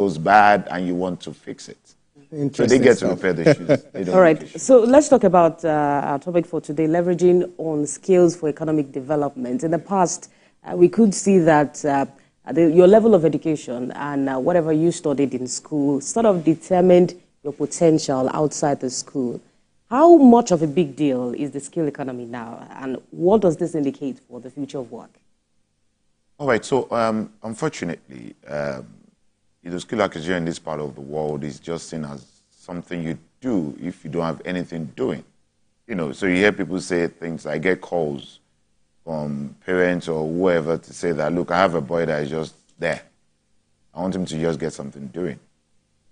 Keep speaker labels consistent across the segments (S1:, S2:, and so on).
S1: goes bad and you want to fix it. So they get to repair the shoes. They don't.
S2: All right. So let's talk about our topic for today, leveraging on skills for economic development. In the past, we could see that your level of education and whatever you studied in school sort of determined your potential outside the school. How much of a big deal is the skill economy now, and what does this indicate for the future of work?
S1: All right. So unfortunately, skill acquisition in this part of the world is just seen as something you do if you don't have anything doing. So you hear people say things. I get calls from parents or whoever to say that, look, I have a boy that is just there. I want him to just get something doing.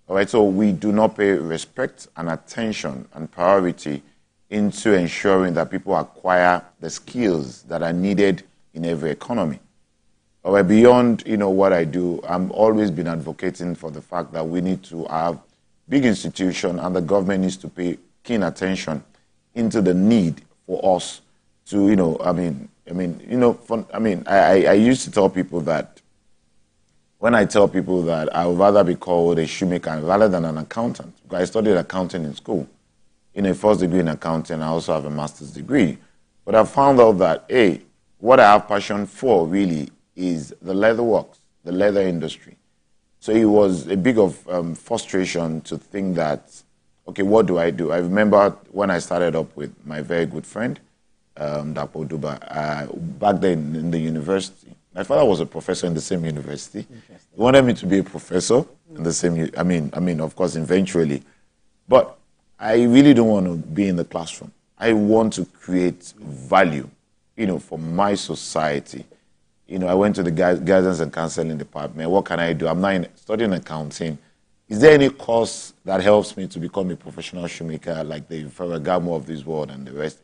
S1: All right, so we do not pay respect and attention and priority into ensuring that people acquire the skills that are needed in every economy. All right, beyond, what I do, I'm always been advocating for the fact that we need to have big institutions and the government needs to pay keen attention into the need for us to, I used to tell people that when I tell people that I would rather be called a shoemaker rather than an accountant, because I studied accounting in school. A first degree in accounting, I also have a master's degree. But I found out that, hey, what I have passion for really is the leather works, the leather industry. So it was a big of frustration to think that, okay, what do? I remember when I started up with my very good friend, Dapo Duba, back then in the university. My father was a professor in the same university. He wanted me to be a professor in the same, of course, eventually. But I really don't want to be in the classroom. I want to create value, for my society. I went to the guidance and counseling department. What can I do? I'm not studying accounting. Is there any course that helps me to become a professional shoemaker like the Ferragamo of this world and the rest?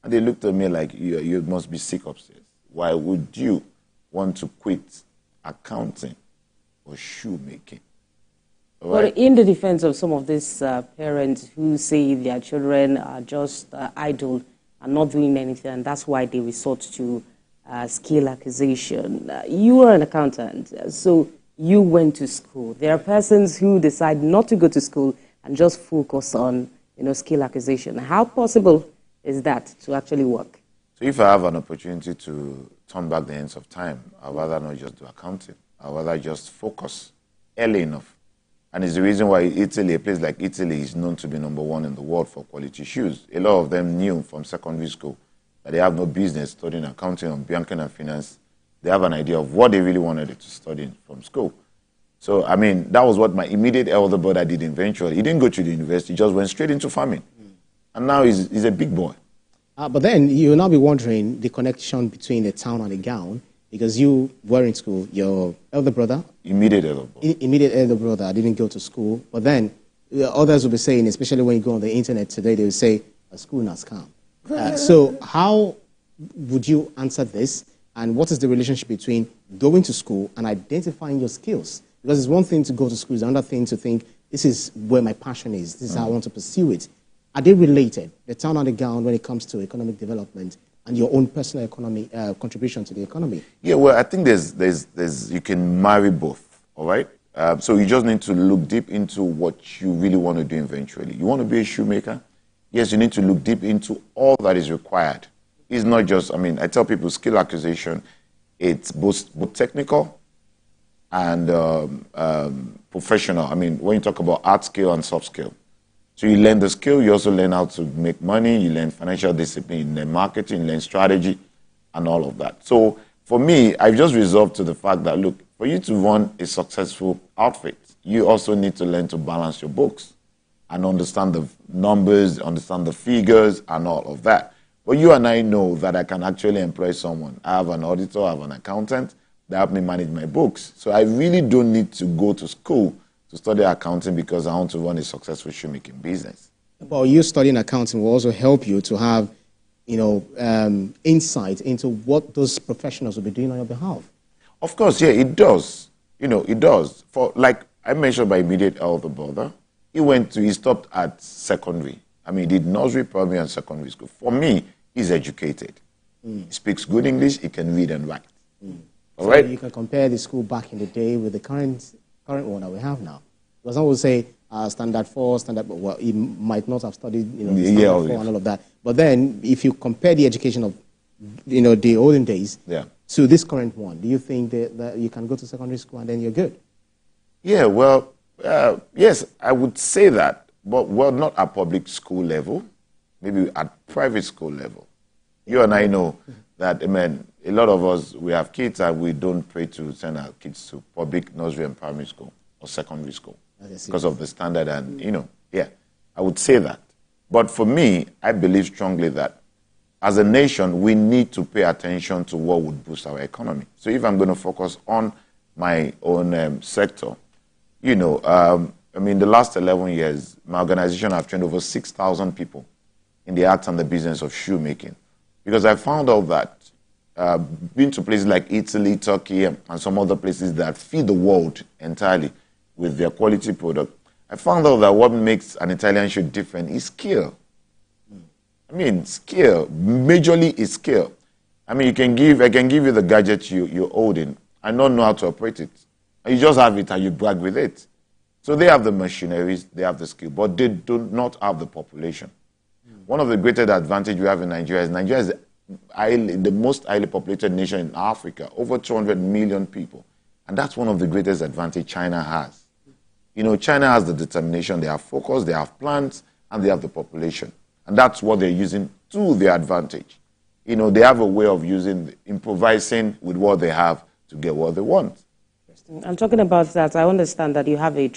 S1: And they looked at me like, you must be sick upstairs. Why would you want to quit accounting or shoemaking? Right?
S2: But in the defense of some of these parents who say their children are just idle and not doing anything, and that's why they resort to skill acquisition. You are an accountant, so you went to school. There are persons who decide not to go to school and just focus on, skill acquisition. How possible is that to actually work?
S1: So if I have an opportunity to turn back the hands of time, I'd rather not just do accounting. I'd rather just focus early enough. And it's the reason why Italy, a place like Italy, is known to be #1 in the world for quality shoes. A lot of them knew from secondary school that they have no business studying accounting or banking and finance. They have an idea of what they really wanted to study from school. So, that was what my immediate elder brother did eventually. He didn't go to the university, he just went straight into farming. And now he's a big boy.
S3: But then you'll now be wondering the connection between the town and the gown, because you were in school, your elder brother?
S1: Immediate elder brother.
S3: Immediate elder brother didn't go to school. But then others will be saying, especially when you go on the internet today, they will say, a school not scam. So how would you answer this? And what is the relationship between going to school and identifying your skills? Because it's one thing to go to school, it's another thing to think, this is where my passion is, this is how I want to pursue it. Are they related, the town and the gown, when it comes to economic development and your own personal economy contribution to the economy?
S1: Yeah, well, I think you can marry both, all right? So you just need to look deep into what you really want to do eventually. You want to be a shoemaker? Yes, you need to look deep into all that is required. It's not just, I tell people skill acquisition, it's both technical and professional. When you talk about art skill and soft skill. So you learn the skill, you also learn how to make money, you learn financial discipline, you learn marketing, you learn strategy, and all of that. So for me, I've just resolved to the fact that, look, for you to run a successful outfit, you also need to learn to balance your books and understand the numbers, understand the figures, and all of that. But you and I know that I can actually employ someone. I have an auditor, I have an accountant that help me manage my books. So I really don't need to go to school to study accounting because I want to run a successful shoemaking business.
S3: Well, you studying accounting will also help you to have, insight into what those professionals will be doing on your behalf.
S1: Of course, yeah, it does. It does. For like I mentioned, my immediate elder brother, he stopped at secondary. He did nursery, primary, and secondary school. For me, he's educated. He speaks good English. He can read and write. All right.
S3: You can compare the school back in the day with the current current one that we have now? Because some will say standard 4, standard, well, he might not have studied, standard 4 and all of that. But then, if you compare the education of, the olden days to this current one, do you think that you can go to secondary school and then you're good?
S1: Yeah, well, yes, I would say that, but not at public school level, maybe at private school level. You and I know that, a lot of us, we have kids and we don't pray to send our kids to public nursery and primary school or secondary school because of the standard and, I would say that. But for me, I believe strongly that as a nation, we need to pay attention to what would boost our economy. So if I'm going to focus on my own sector, the last 11 years, my organization have trained over 6,000 people in the art and the business of shoemaking. Because I found out that been to places like Italy, Turkey, and some other places that feed the world entirely with their quality product, I found out that what makes an Italian shoe different is skill. Skill. Majorly is skill. I can give you the gadget you're holding. I don't know how to operate it. You just have it and you brag with it. So they have the machineries, they have the skill, but they do not have the population. One of the greatest advantages we have in Nigeria is the most highly populated nation in Africa, over 200 million people. And that's one of the greatest advantages China has. China has the determination, they have focus, they have plans, and they have the population. And that's what they're using to their advantage. They have a way of improvising with what they have to get what they want.
S2: I'm talking about that. I understand that you have a